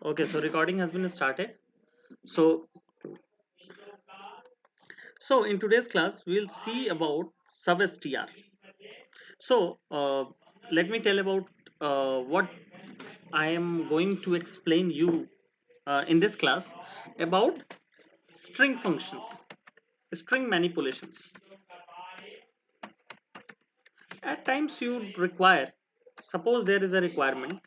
Okay, so recording has been started. So, so in today's class, we'll see about substr. So, let me tell about what I am going to explain you in this class about string functions, string manipulations. At times, you require. Suppose there is a requirement.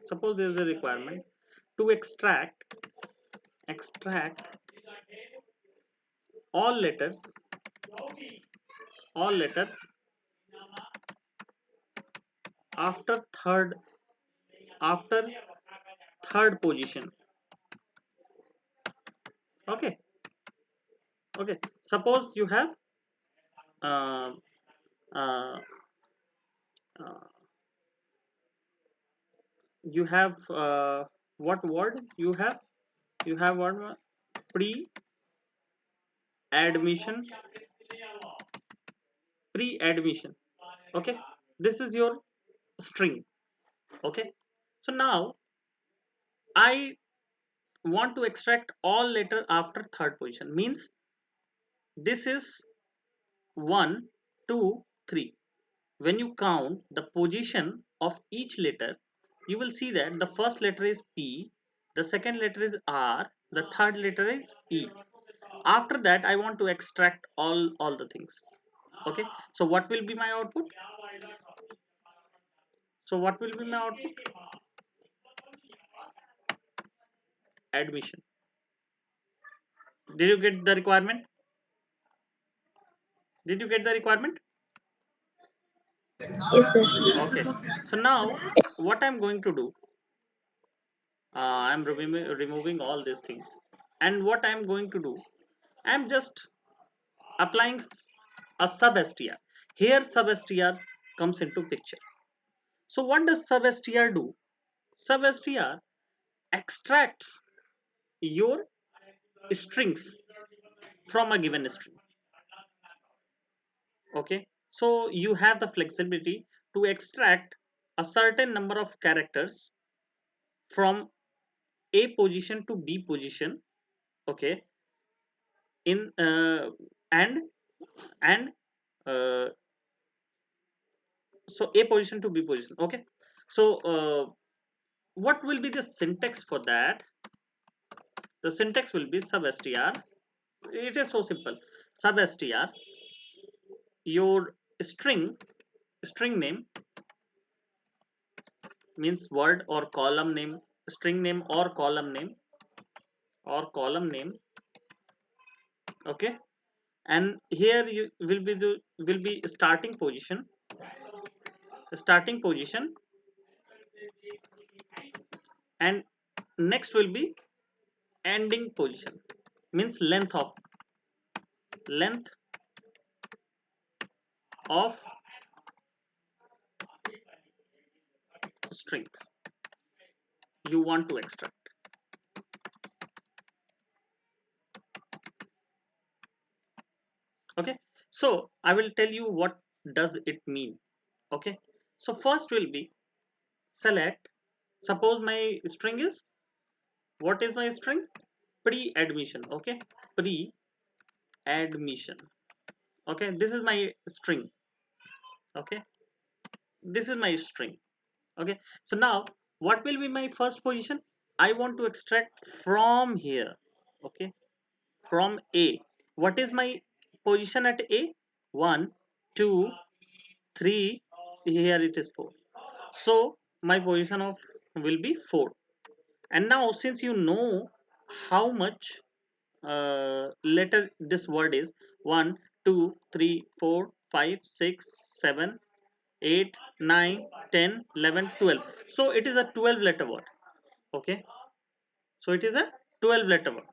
Suppose there is a requirement to extract all letters, all letters after after third position. Okay, okay, suppose you have uh, uh, uh, you have what word you have one pre admission, pre-admission. Okay, this is your string. Okay, so now I want to extract all letter after third position, means this is 1 2 3. When you count the position of each letter, you will see that the first letter is P, the second letter is R, the third letter is E. After that, I want to extract all the things. Okay, so what will be my output? So what will be my output? Admission. Did you get the requirement? Did you get the requirement? Yes, sir. Okay, so now what I'm going to do, I'm removing all these things, and what I'm going to do, I'm just applying a substr. Here substr comes into picture. So what does substr do? Substr extracts your strings from a given string. Okay, so you have the flexibility to extract a certain number of characters from a position to b position. Okay, in and uh, so a position to b position. Okay, so what will be the syntax for that? The syntax will be substr. It is so simple. Substr, your string name, means word or column name, string name or column name. Okay, and here you will be starting position, and next will be ending position, means length of strings you want to extract. Okay, so I will tell you what does it mean. Okay, so first will be select. Suppose my string is, what is my string? Pre-admission. Okay, pre-admission. Okay, this is my string. Okay, this is my string. Okay, so now what will be my first position? I want to extract from here. Okay, from a. What is my position at a? 1 2 3. Here it is 4. So my position of will be 4. And now since you know how much letter this word is, 1 2 3 4 5 6 7 8 9 10 11 12. So it is a 12 letter word. Okay, so it is a 12 letter word.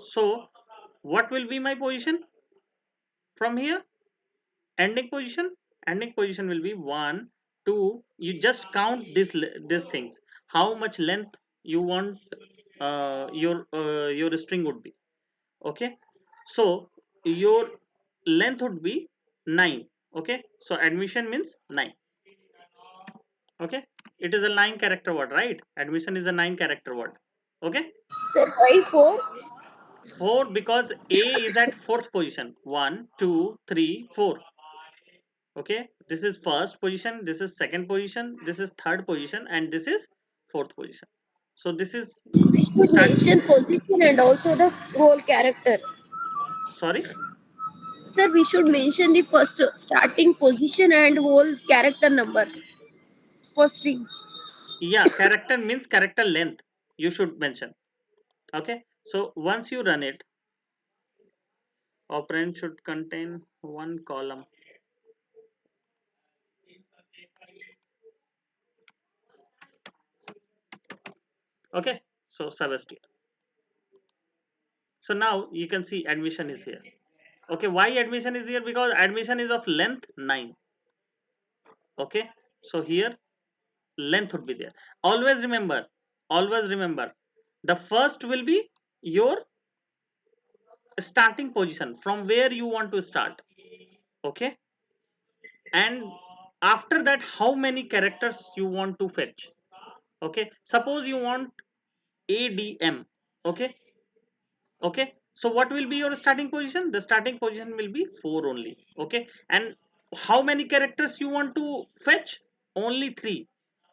So what will be my position from here? Ending position will be 1 2. You just count these things, how much length you want your string would be. Okay, so your length would be 9. Okay, so admission means 9. Okay, It is a 9 character word, right? Admission is a 9 character word. Okay. Sir, why 4? 4 because A is at fourth position. 1, 2, 3, 4. Okay. This is first position. This is second position. This is third position, and this is fourth position. So this is We should start. mention position and also the whole character. Sorry. Sir, we should mention the first starting position and whole character number for string. Yeah, character means character length. You should mention. Okay. So once you run it, operand should contain one column. Okay. So Sebastian. So now you can see admission is here. Okay. Why admission is here? Because admission is of length 9. Okay. So here length would be there. Always remember. Always remember. The first will be your starting position from where you want to start. Okay. And after that, how many characters you want to fetch. Okay. Suppose you want ADM. Okay. Okay, so what will be your starting position? The starting position will be 4 only. Okay, and how many characters you want to fetch? Only 3.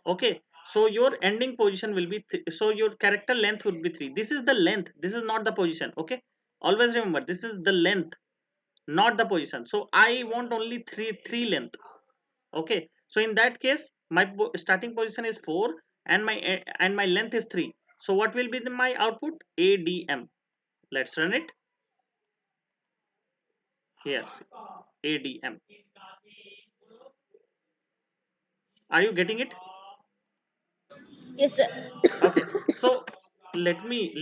Okay, so your ending position will be so your character length would be 3. This is the length, this is not the position. Okay, always remember this is the length, not the position. So I want only 3 length. Okay, so in that case my starting position is 4 and my length is 3. So what will be my output? ADM. Let's run it here. ADM. Are you getting it? Yes, sir. Okay, so let me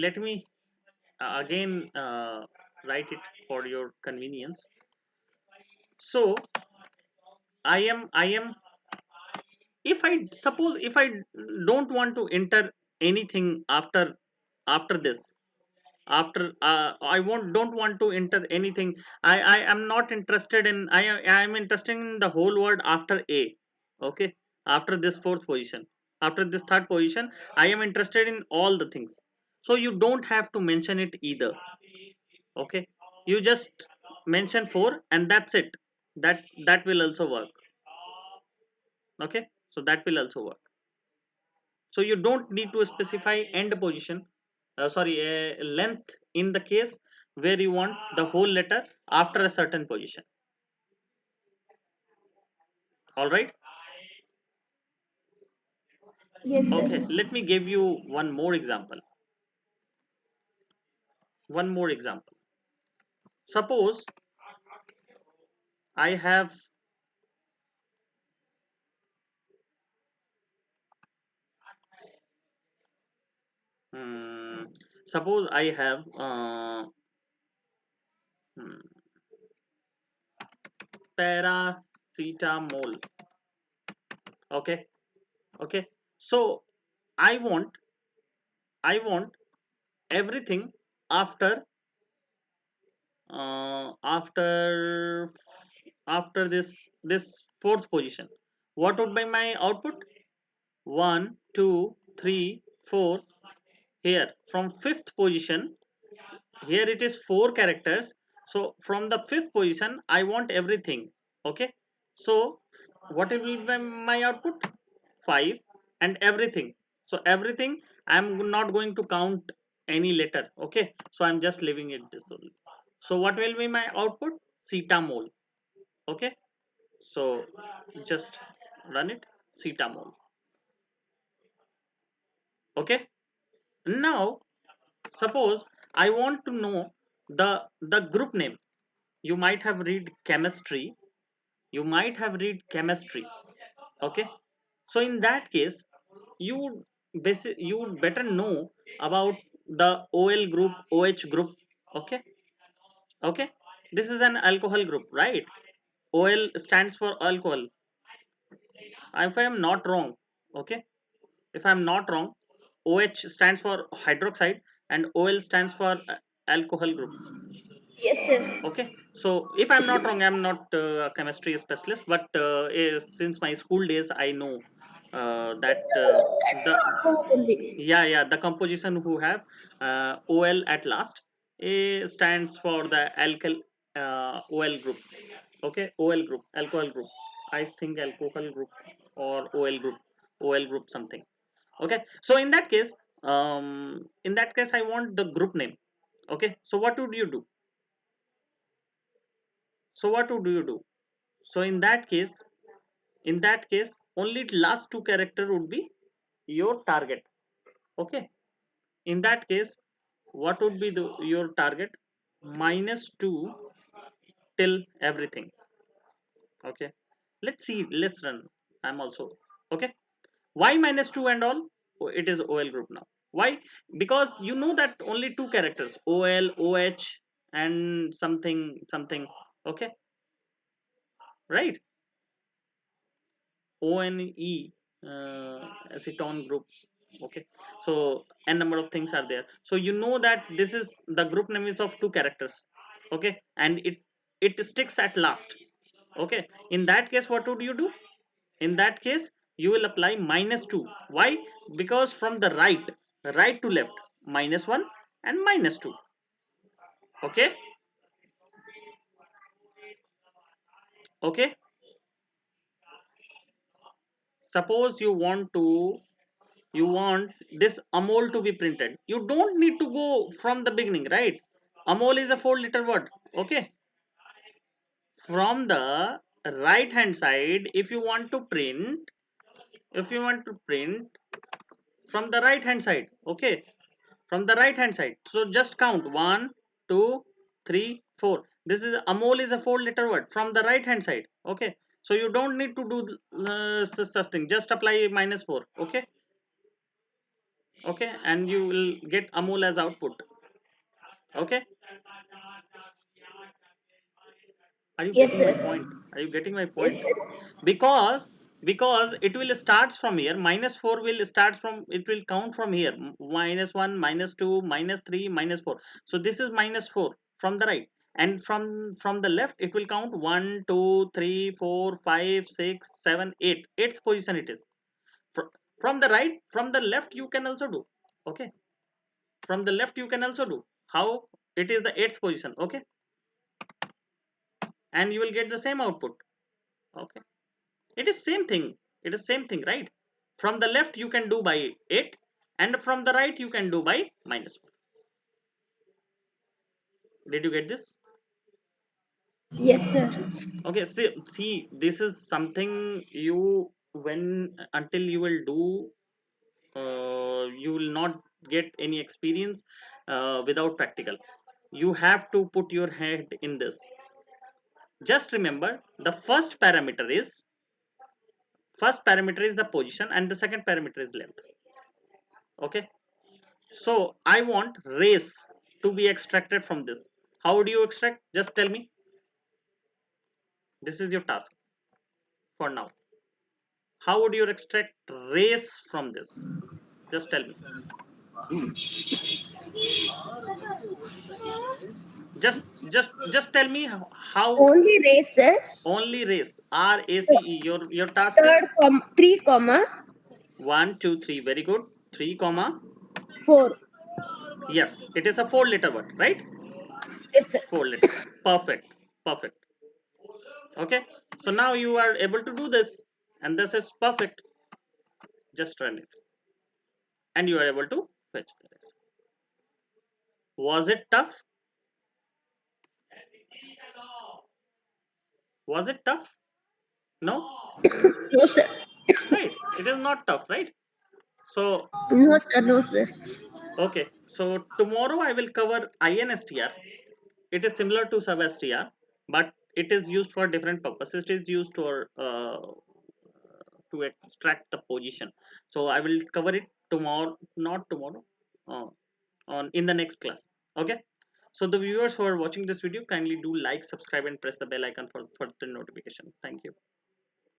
again write it for your convenience. So I am if I suppose if I don't want to enter anything after this, after I won't don't want to enter anything. I am not interested in, I am interested in the whole word after A. Okay, after this fourth position, after this third position, I am interested in all the things. So you don't have to mention it either. Okay, you just mention 4 and that's it. That will also work. Okay, so that will also work. So you don't need to specify end position, sorry, length in the case where you want the whole letter after a certain position. All right. Yes, sir. Okay, let me give you one more example. One more example. Suppose I have um, suppose I have hmm, paracetamol. Okay. Okay, so i want I want everything after after this fourth position. What would be my output? 1, 2, 3, 4. Here from fifth position, here it is 4 characters. So from the fifth position I want everything. Okay, so what will be my output? 5 and everything. So everything, I'm not going to count any letter. Okay, so I'm just leaving it this only. So what will be my output? Cetamol. Okay, so just run it. Cetamol. Okay, now suppose I want to know the group name. You might have read chemistry. You might have read chemistry. Okay, so in that case you you would better know about the OL group, OH group. Okay. Okay, this is an alcohol group, right? OL stands for alcohol, if I am not wrong. Okay, if I'm not wrong, OH stands for hydroxide and OL stands for alcohol group. Yes, sir. Okay, so if I'm not wrong, I'm not a chemistry specialist, but since my school days I know that the Only. yeah, the composition who have ol at last. A stands for the alkyl ol group. Okay, ol group, alcohol group, I think alcohol group or ol group something. Okay, so in that case I want the group name. Okay, so what would you do? So what would you do? So in that case only last two character would be your target. Okay, in that case what would be your target? Minus 2 till everything. Okay, let's see, let's run. I'm also okay. Why minus 2 and all? Oh, it is ol group now. Why? Because you know that only two characters, ol, oh, and something something. Okay, right? one acetone group. Okay, so n number of things are there, so you know that this is the group name is of two characters. Okay, and it sticks at last. Okay, in that case what would you do? In that case you will apply minus 2. Why? Because from the right to left, minus 1 and minus 2. Okay, okay, suppose you want this amol to be printed, you don't need to go from the beginning, right? Amol is a four letter word. Okay, from the right hand side, if you want to print, if you want to print from the right hand side. Okay, from the right hand side, so just count 1 2 3 4. This is amol is a four letter word from the right hand side. Okay, so you don't need to do such thing, just apply minus 4. Okay, okay, and you will get amol as output. Okay, are you Yes, getting my sir. point? Are you getting my Yes, point? sir. because because it will starts from here, minus 4 will start from, it will count from here, minus 1 minus 2 minus 3 minus 4. So this is minus 4 from the right, and from the left it will count 1 2 3 4 5 6 7 8. Eighth position it is. From the right, from the left you can also do. Okay, from the left you can also do. How? It is the eighth position. Okay, and you will get the same output. Okay, it is same thing, it is same thing, right? From the left you can do by 8, and from the right you can do by minus 1. Did you get this? Yes, sir. Okay, see, this is something you, when until you will do, you will not get any experience without practical. You have to put your head in this. Just remember, the first parameter is the position, and the second parameter is length. Okay, so I want race to be extracted from this. How do you extract? Just tell me. This is your task for now. How would you extract race from this? Just tell me. Just tell me how. Only race, sir. Only race. RACE. Your task is Third, 3 comma 1 2 3. Very good. 3 comma. 4. Yes, it is a four letter word, right? Yes, sir. Four letter. Perfect. Perfect. Okay. So now you are able to do this, and this is perfect. Just run it, and you are able to fetch the race. Was it tough? Was it tough? No? No, sir. Right. It is not tough, right? So, No, sir. No, sir. okay. So, tomorrow I will cover INSTR. It is similar to substr, but it is used for different purposes. It is used for to extract the position. So, I will cover it tomorrow, not tomorrow, uh, on in the next class. Okay. So, the viewers who are watching this video, kindly do like, subscribe, and press the bell icon for further notification. Thank you.